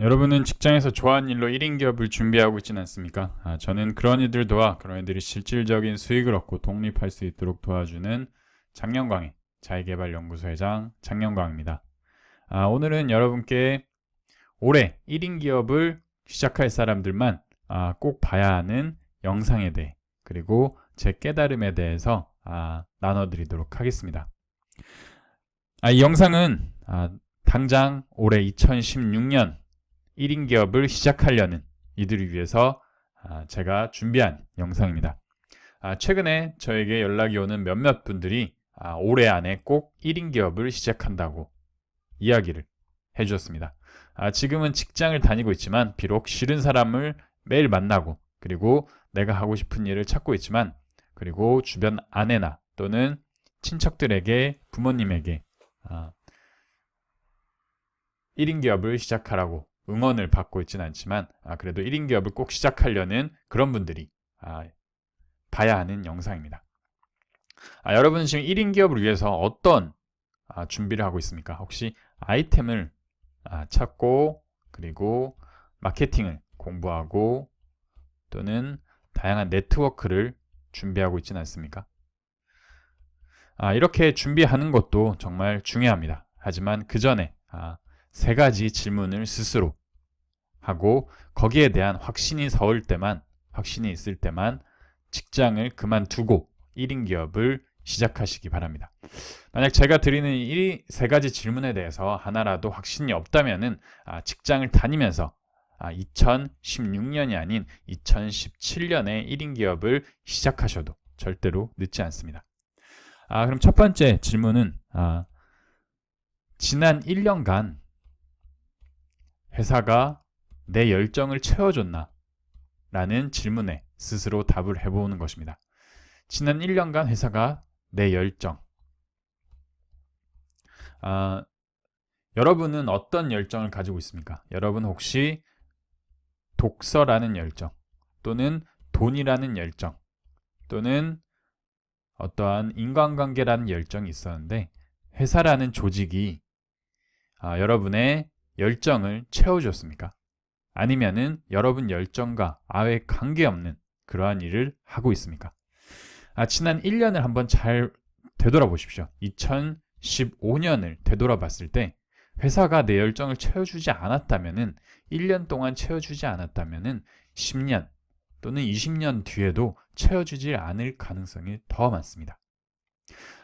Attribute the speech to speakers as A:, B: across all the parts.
A: 여러분은 직장에서 좋아하는 일로 1인 기업을 준비하고 있지는 않습니까? 저는 그런 이들 도와 그런 이들이 실질적인 수익을 얻고 독립할 수 있도록 도와주는 장영광의 자기계발연구소 회장 장영광입니다. 오늘은 여러분께 올해 1인 기업을 시작할 사람들만 꼭 봐야 하는 영상에 대해 그리고 제 깨달음에 대해서 나눠드리도록 하겠습니다. 이 영상은 당장 올해 2016년 1인 기업을 시작하려는 이들을 위해서 제가 준비한 영상입니다. 최근에 저에게 연락이 오는 몇몇 분들이 올해 안에 꼭 1인 기업을 시작한다고 이야기를 해주셨습니다. 지금은 직장을 다니고 있지만 비록 싫은 사람을 매일 만나고 그리고 내가 하고 싶은 일을 찾고 있지만 그리고 주변 아내나 또는 친척들에게 부모님에게 1인 기업을 시작하라고 응원을 받고 있지는 않지만 그래도 1인 기업을 꼭 시작하려는 그런 분들이 봐야 하는 영상입니다. 여러분은 지금 1인 기업을 위해서 어떤 준비를 하고 있습니까? 혹시 아이템을 찾고 그리고 마케팅을 공부하고 또는 다양한 네트워크를 준비하고 있지는 않습니까? 이렇게 준비하는 것도 정말 중요합니다. 하지만 그 전에 세 가지 질문을 스스로 하고 거기에 대한 확신이 있을 때만 직장을 그만두고 1인 기업을 시작하시기 바랍니다. 만약 제가 드리는 이 세 가지 질문에 대해서 하나라도 확신이 없다면은 직장을 다니면서 2016년이 아닌 2017년에 1인 기업을 시작하셔도 절대로 늦지 않습니다. 그럼 첫 번째 질문은 지난 1년간 회사가 내 열정을 채워줬나? 라는 질문에 스스로 답을 해보는 것입니다. 지난 1년간 회사가 내 열정. 여러분은 어떤 열정을 가지고 있습니까? 여러분 혹시 독서라는 열정, 또는 돈이라는 열정, 또는 어떠한 인간관계라는 열정이 있었는데 회사라는 조직이 여러분의 열정을 채워줬습니까? 아니면은 여러분 열정과 아예 관계없는 그러한 일을 하고 있습니까? 지난 1년을 한번 잘 되돌아보십시오. 2015년을 되돌아봤을 때 회사가 내 열정을 채워주지 않았다면은 1년 동안 채워주지 않았다면은 10년 또는 20년 뒤에도 채워주지 않을 가능성이 더 많습니다.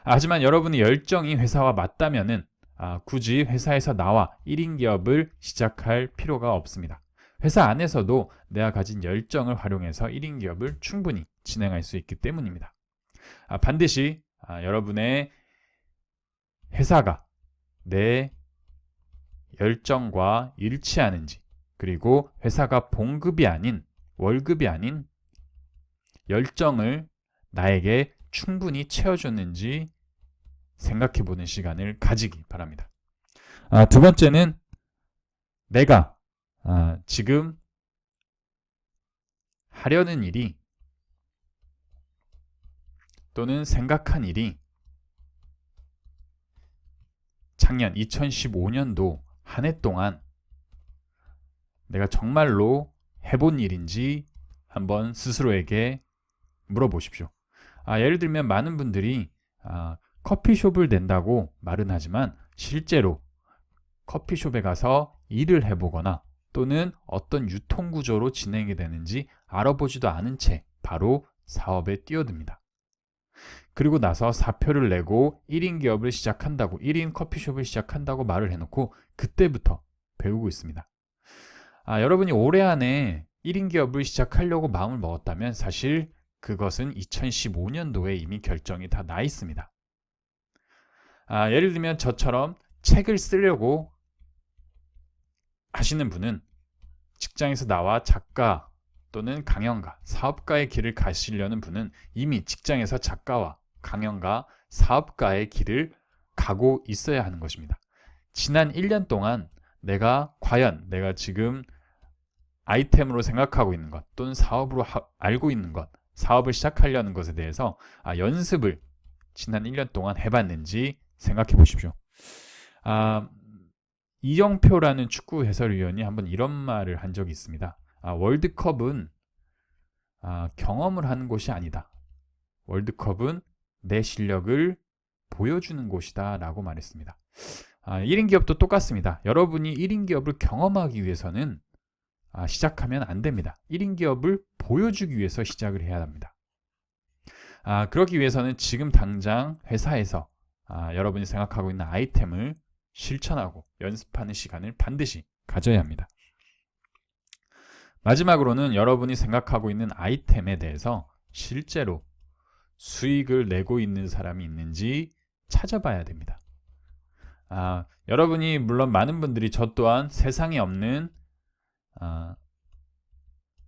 A: 하지만 여러분의 열정이 회사와 맞다면은 굳이 회사에서 나와 1인 기업을 시작할 필요가 없습니다. 회사 안에서도 내가 가진 열정을 활용해서 1인 기업을 충분히 진행할 수 있기 때문입니다. 반드시 여러분의 회사가 내 열정과 일치하는지 그리고 회사가 봉급이 아닌 월급이 아닌 열정을 나에게 충분히 채워줬는지 생각해보는 시간을 가지기 바랍니다. 두 번째는 내가 지금 하려는 일이 또는 생각한 일이 작년 2015년도 한 해 동안 내가 정말로 해본 일인지 한번 스스로에게 물어보십시오. 예를 들면 많은 분들이 커피숍을 낸다고 말은 하지만 실제로 커피숍에 가서 일을 해보거나 또는 어떤 유통구조로 진행이 되는지 알아보지도 않은 채 바로 사업에 뛰어듭니다. 그리고 나서 사표를 내고 1인 기업을 시작한다고 1인 커피숍을 시작한다고 말을 해놓고 그때부터 배우고 있습니다. 여러분이 올해 안에 1인 기업을 시작하려고 마음을 먹었다면 사실 그것은 2015년도에 이미 결정이 다 나 있습니다. 예를 들면 저처럼 책을 쓰려고 하시는 분은 직장에서 나와 작가 또는 강연가, 사업가의 길을 가시려는 분은 이미 직장에서 작가와 강연가, 사업가의 길을 가고 있어야 하는 것입니다. 지난 1년 동안 과연 내가 지금 아이템으로 생각하고 있는 것 또는 사업으로 알고 있는 것, 사업을 시작하려는 것에 대해서 연습을 지난 1년 동안 해봤는지 생각해 보십시오. 이정표라는 축구 해설위원이 한번 이런 말을 한 적이 있습니다. 월드컵은 경험을 하는 곳이 아니다. 월드컵은 내 실력을 보여주는 곳이다 라고 말했습니다. 1인 기업도 똑같습니다. 여러분이 1인 기업을 경험하기 위해서는 시작하면 안 됩니다. 1인 기업을 보여주기 위해서 시작을 해야 합니다. 그러기 위해서는 지금 당장 회사에서 여러분이 생각하고 있는 아이템을 실천하고 연습하는 시간을 반드시 가져야 합니다. 마지막으로는 여러분이 생각하고 있는 아이템에 대해서 실제로 수익을 내고 있는 사람이 있는지 찾아봐야 됩니다. 여러분이 물론 많은 분들이 저 또한 세상에 없는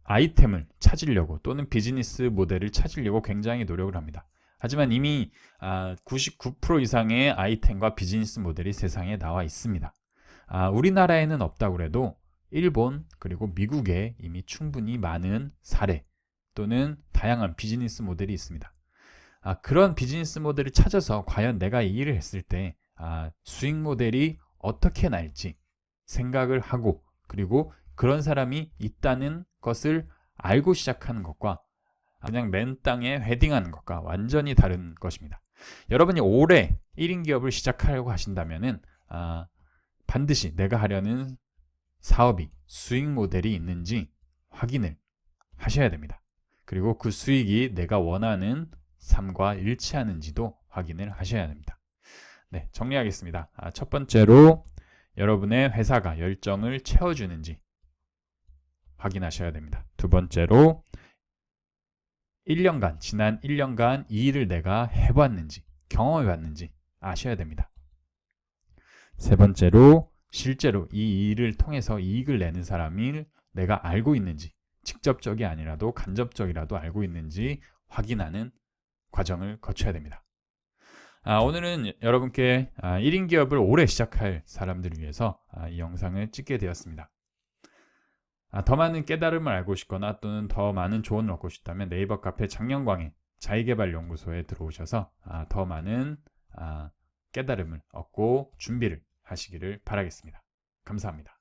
A: 아이템을 찾으려고 또는 비즈니스 모델을 찾으려고 굉장히 노력을 합니다. 하지만 이미 99% 이상의 아이템과 비즈니스 모델이 세상에 나와 있습니다. 우리나라에는 없다고 해도 일본 그리고 미국에 이미 충분히 많은 사례 또는 다양한 비즈니스 모델이 있습니다. 그런 비즈니스 모델을 찾아서 과연 내가 이 일을 했을 때 수익 모델이 어떻게 날지 생각을 하고 그리고 그런 사람이 있다는 것을 알고 시작하는 것과 그냥 맨 땅에 헤딩하는 것과 완전히 다른 것입니다. 여러분이 올해 1인 기업을 시작하려고 하신다면 반드시 내가 하려는 사업이 수익 모델이 있는지 확인을 하셔야 됩니다. 그리고 그 수익이 내가 원하는 삶과 일치하는지도 확인을 하셔야 됩니다. 네, 정리하겠습니다. 첫 번째로 여러분의 회사가 열정을 채워주는지 확인하셔야 됩니다. 두 번째로 지난 1년간 이 일을 내가 해봤는지 경험해봤는지 아셔야 됩니다. 세 번째로 실제로 이 일을 통해서 이익을 내는 사람을 내가 알고 있는지 직접적이 아니라도 간접적이라도 알고 있는지 확인하는 과정을 거쳐야 됩니다. 오늘은 여러분께 1인 기업을 올해 시작할 사람들을 위해서 이 영상을 찍게 되었습니다. 더 많은 깨달음을 알고 싶거나 또는 더 많은 조언을 얻고 싶다면 네이버 카페 장영광의 자기개발연구소에 들어오셔서 더 많은 깨달음을 얻고 준비를 하시기를 바라겠습니다. 감사합니다.